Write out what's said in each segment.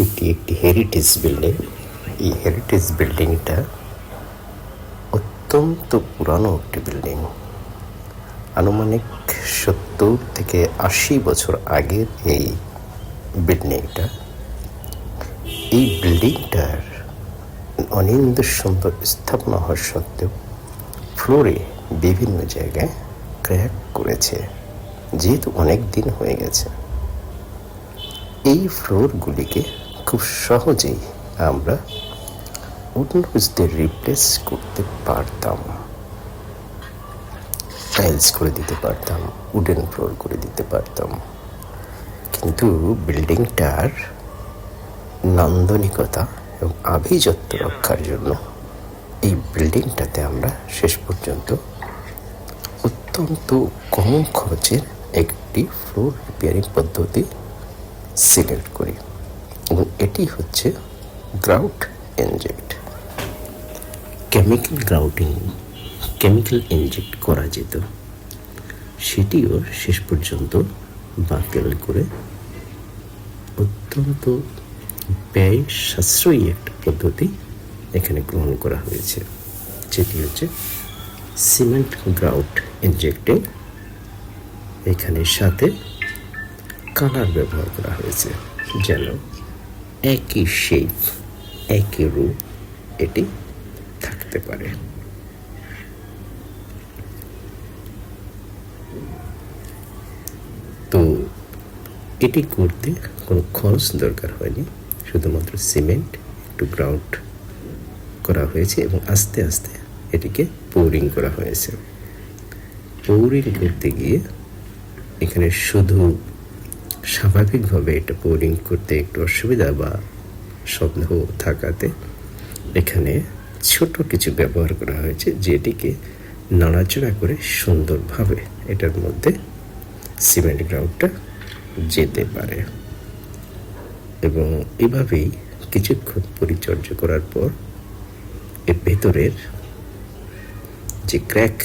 এটি একটি heritage building. এই হেরিটেজ বিল্ডিংটা অত্যন্ত পুরানো একটি বিল্ডিং। আনুমানিক 70 থেকে 80 বছর আগের এই বিল্ডিংটা। এই বিল্ডিংটার অনিন্দ সুন্দর স্থাপনা হওয়া সত্ত্বেও ফ্লোরে বিভিন্ন জায়গায় ক্র্যাক করেছে, যেহেতু অনেক দিন হয়ে গেছে। এই ফ্লোরগুলিকে খুব সহজেই আমরা উডেন রিপ্লেস করতে পারতাম, টাইলস করে দিতে পারতাম, উডেন ফ্লোর করে দিতে পারতাম। কিন্তু বিল্ডিংটার নান্দনিকতা এবং আভিজাত্য রক্ষার জন্য এই বিল্ডিংটাতে আমরা শেষ পর্যন্ত অত্যন্ত কম খরচের একটি ফ্লোর রিপেয়ারিং পদ্ধতি সিলেক্ট করি, এবং এটি হচ্ছে গ্রাউট ইনজেক্ট। কেমিক্যাল ইনজেক্ট করা যেত, সেটিও শেষ পর্যন্ত বাতিল করে অত্যন্ত ব্যয় সাশ্রয়ী একটা পদ্ধতি এখানে গ্রহণ করা হয়েছে, যেটি হচ্ছে সিমেন্ট গ্রাউট ইনজেক্টিং। এখানে সাথে কালার ব্যবহার করা হয়েছে যেন একই শেপ, একই রূপ এটি থাকতে পারে। তো এটি করতে কোনো খরচ দরকার হয়নি, শুধুমাত্র সিমেন্ট একটু গ্রাউট করা হয়েছে এবং আস্তে আস্তে এটিকে পোরিং করা হয়েছে। পোরিং করতে গিয়ে এখানে শুধু স্বাভাবিকভাবে এটা পোরিং করতে একটু অসুবিধা বা সন্দেহ থাকাতে এখানে ছোট কিছু ব্যবহার করা হয়েছে, যেটিকে নাড়াচাড়া করে সুন্দরভাবে এটার মধ্যে সিমেন্ট গ্রাউটটা যেতে পারে। এবং এভাবেই কিছুক্ষণ পরিচর্যা করার পর এর ভেতরের যে ক্র্যাক,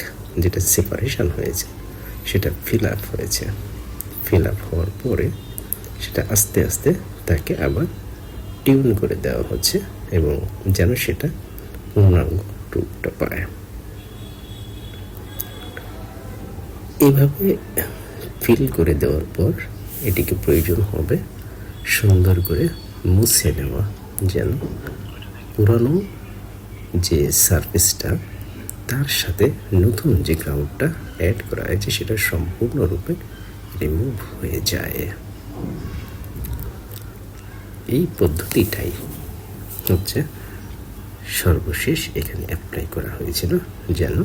যেটা সেপারেশন হয়েছে, সেটা ফিল আপ হয়েছে। ফিল আপ হওয়ার পরে সেটা আস্তে আস্তে তাকে আবার টিউন করে দেওয়া হচ্ছে এবং যেন সেটা পূর্ণাঙ্গ রূপটা পায়। এইভাবে ফিল করে দেওয়ার পর এটিকে প্রয়োজন হবে সুন্দর করে মুছে নেওয়া, যেন পুরানো যে সারফেসটা তার সাথে নতুন যে গ্রাউন্ডটা অ্যাড করা হয়েছে সেটা সম্পূর্ণরূপে রিমুভ হয়ে যায়। এই পদ্ধতিটাই হচ্ছে সর্বশেষ এখানে অ্যাপ্লাই করা হয়েছিল, যেন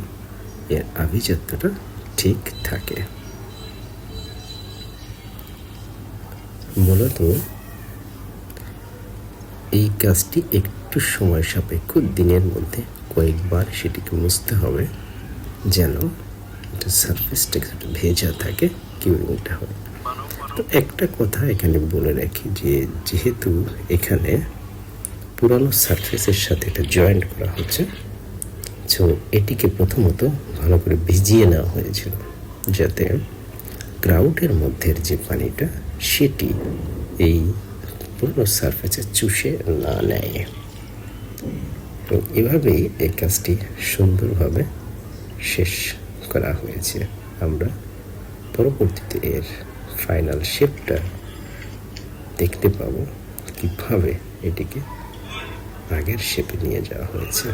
এর আভিজাত্যটা ঠিক থাকে। মূলত এই কাজটি একটু সময় সাপেক্ষ, দিনের মধ্যে কয়েকবার সেটিকে মুছতে হবে, যেন এটা সারফেসটা একটু ভেজা থাকে, কিউরিংটা হয়। তো একটা কথা এখানে বলে রাখি যে যেহেতু এখানে পুরানো সারফেসের সাথে এটা জয়েন্ট করা হচ্ছে, তো এটিকে প্রথমত ভালো করে ভিজিয়ে নেওয়া হয়েছিল, যাতে গ্রাউটের মধ্যের যে পানিটা সেটি এই পুরো সারফেসে চুষে না নেয়। তো এভাবেই এই কাজটি সুন্দরভাবে শেষ করা হয়েছে। আমরা পরবর্তীতে এর ফাইনাল শেপটা দেখতে পাবো, কিভাবে এটিকে আগের শেপে নিয়ে যাওয়া হয়েছে।